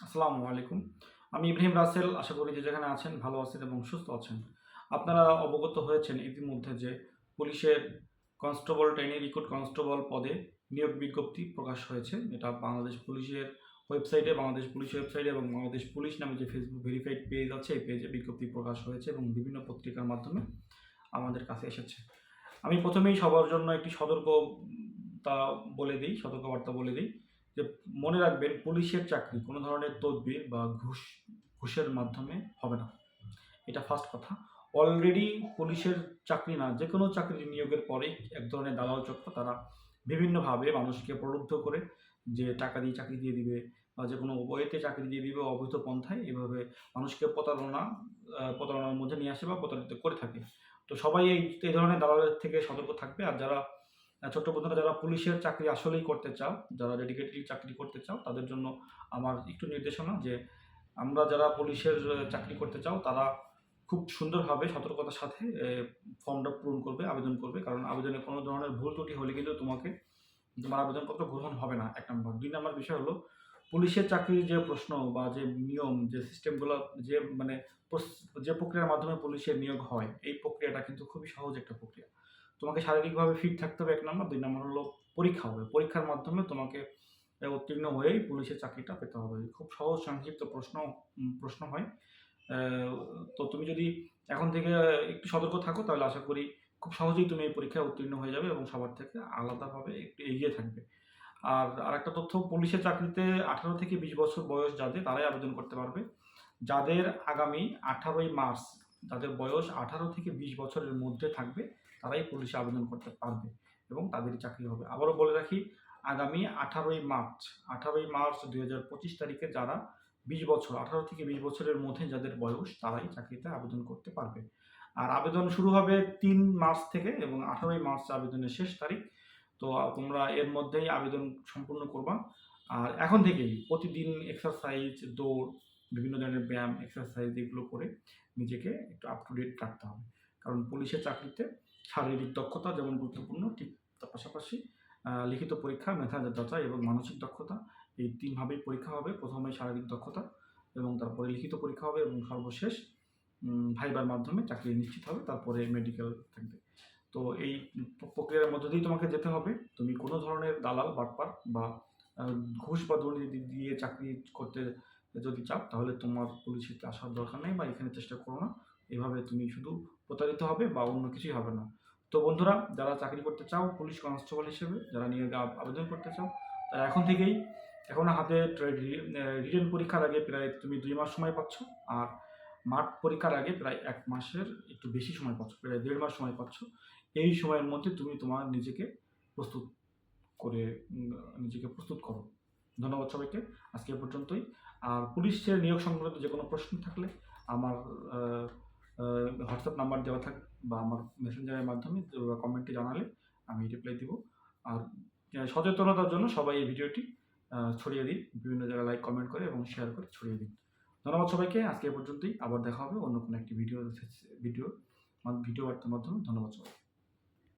আসসালামু আলাইকুম। আমি ইব্রাহিম রাসেল। আশা করি যে যেখানে আছেন ভালো আছেন এবং সুস্থ আছেন। আপনারা অবগত হয়েছেন ইতিমধ্যে যে পুলিশের কনস্টেবল ট্রেনি রিক্রুট কনস্টেবল পদে নিয়োগ বিজ্ঞপ্তি প্রকাশ হয়েছে। এটা বাংলাদেশ পুলিশের ওয়েবসাইটে, বাংলাদেশ পুলিশ ওয়েবসাইটে এবং বাংলাদেশ পুলিশ নামে যে ফেসবুক ভেরিফাইড পেজ আছে এই পেজে বিজ্ঞপ্তি প্রকাশ হয়েছে এবং বিভিন্ন পত্রিকার মাধ্যমে আমাদের কাছে এসেছে। আমি প্রথমেই সবার জন্য একটি সতর্কবার্তা বলে দিই যে মনে রাখবেন পুলিশের চাকরি কোনো ধরনের তদবির বা ঘুষের মাধ্যমে হবে না। এটা ফার্স্ট কথা। অলরেডি পুলিশের চাকরি না, যেকোনো চাকরি নিয়োগের পরেই এক ধরনের দালাল চক্র তারা বিভিন্নভাবে মানুষকে প্রলুব্ধ করে যে টাকা দিয়ে চাকরি দিয়ে দিবে বা যেকোনো ওয়েতে চাকরি দিয়ে দিবে অবৈধ পন্থায় এভাবে মানুষকে প্রতারণার মধ্যে নিয়ে আসে বা প্রতারিত করে থাকে। তো সবাই এই ধরনের দালালের থেকে সতর্ক থাকবে। আর যারা ছোট্ট বন্ধুরা যারা পুলিশের চাকরি আসলেই করতে চাও, যারা ডেডিকেটেডলি চাকরি করতে চাও তাদের জন্য আমার একটু নির্দেশনা যে আমরা যারা পুলিশের চাকরি করতে চাও তারা খুব সুন্দরভাবে সতর্কতার সাথে ফর্মটা পূরণ করবে, আবেদন করবে। কারণ আবেদনে কোনো ধরনের ভুল ত্রুটি হলে কিন্তু তোমার আবেদনপত্র গ্রহণ হবে না ১ নাম্বার। ২ নাম্বার বিষয় হলো পুলিশের চাকরির যে প্রশ্ন বা যে নিয়ম, যে সিস্টেমগুলো যে মানে যে প্রক্রিয়ার মাধ্যমে পুলিশের নিয়োগ হয়, এই প্রক্রিয়াটা কিন্তু খুবই সহজ একটা প্রক্রিয়া। তোমাকে শারীরিকভাবে ফিট থাকতে হবে ১ নাম্বার। ২ নাম্বার হলো পরীক্ষা হবে। পরীক্ষার মাধ্যমে তোমাকে উত্তীর্ণ হয়েই পুলিশের চাকরিটা পেতে হবে। খুব সহজ সংক্ষিপ্ত প্রশ্ন হয়। অ্যা তো তুমি যদি এখন থেকে একটু সতর্ক থাকো তাহলে আশা করি খুব সহজেই তুমি এই পরীক্ষায় উত্তীর্ণ হয়ে যাবে এবং সবার থেকে আলাদাভাবে একটু এগিয়ে থাকবে। আর আরেকটা তথ্য, পুলিশের চাকরিতে ১৮ থেকে ২০ বছর বয়স যাদের তারাই আবেদন করতে পারবে। যাদের আগামী ১৮ই মার্চ যাদের বয়স ১৮ থেকে ২০ বছরের মধ্যে থাকবে তারাই পুলিশে আবেদন করতে পারবে এবং তাদেরই চাকরি হবে। আবারও বলে রাখি, আগামী ১৮ই মার্চ ২০২৫ তারিখে যারা ২০ বছর ১৮ থেকে ২০ বছরের মধ্যে যাদের বয়স তারাই চাকরিতে আবেদন করতে পারবে। আর আবেদন শুরু হবে ৩ মার্চ থেকে এবং ১৮ই মার্চ আবেদনের শেষ তারিখ। তো তোমরা এর মধ্যেই আবেদন সম্পূর্ণ করবা। আর এখন থেকেই প্রতিদিন এক্সারসাইজ, দৌড়, বিভিন্ন ধরনের ব্যায়াম, এক্সারসাইজ এগুলো করে নিজেকে একটু আপ টু ডেট রাখতে হবে। কারণ পুলিশের চাকরিতে শারীরিক দক্ষতা যেমন গুরুত্বপূর্ণ, ঠিক তার পাশাপাশি লিখিত পরীক্ষা, মেধা যাচাই এবং মানসিক দক্ষতা, এই ৩ ভাবেই পরীক্ষা হবে। প্রথমে শারীরিক দক্ষতা এবং তারপরে লিখিত পরীক্ষা হবে এবং সর্বশেষ ভাইবার মাধ্যমে চাকরি নিশ্চিত হবে। তারপরে মেডিকেল থাকবে। তো এই প্রক্রিয়ার মধ্য দিয়েই তোমাকে যেতে হবে। তুমি কোনো ধরনের দালাল, বাটপার বা আ ঘুষ বা দুর্নীতি দিয়ে চাকরি করতে যদি চাও তাহলে তোমার পুলিশেতে আসার দরকার নেই বা এখানে চেষ্টা করো না। এভাবে তুমি শুধু প্রতারিত হবে বা অন্য কিছুই হবে না। তো বন্ধুরা, যারা চাকরি করতে চাও পুলিশ কনস্টেবল হিসেবে, যারা নিয়োগে আবেদন করতে চাও, তারা এখন থেকেই হাতে রিটেন পরীক্ষার আগে প্রায় তুমি ২ মাস সময় পাচ্ছ। আর মাঠ পরীক্ষার আগে প্রায় ১ মাসের একটু বেশি সময় পাচ্ছ, প্রায় ১.৫ মাস সময় পাচ্ছ। এই সময়ের মধ্যে তুমি তোমার প্রস্তুত করে উম নিজেকে প্রস্তুত করো। ধন্যবাদ সবাইকে। আজকে এ পর্যন্তই। আর পুলিশের নিয়োগ সংক্রান্ত যেকোনো প্রশ্ন থাকলে আমার আ আ হোয়াটসঅ্যাপ নাম্বার দেওয়া থাকবে বা আমার মেসেঞ্জারের মাধ্যমে কমেন্টে জানালে আমি রিপ্লাই দিব। আর সচেতনতার জন্য সবাই এই ভিডিওটি ছড়িয়ে দিন। বিভিন্ন জায়গায় লাইক, কমেন্ট করে এবং শেয়ার করে ছড়িয়ে দিন। ধন্যবাদ সবাইকে। আজকে এ পর্যন্তই। আবার দেখা হবে অন্য কোনো একটি ভিডিও বার্তার মাধ্যমে। ধন্যবাদ সবাইকে।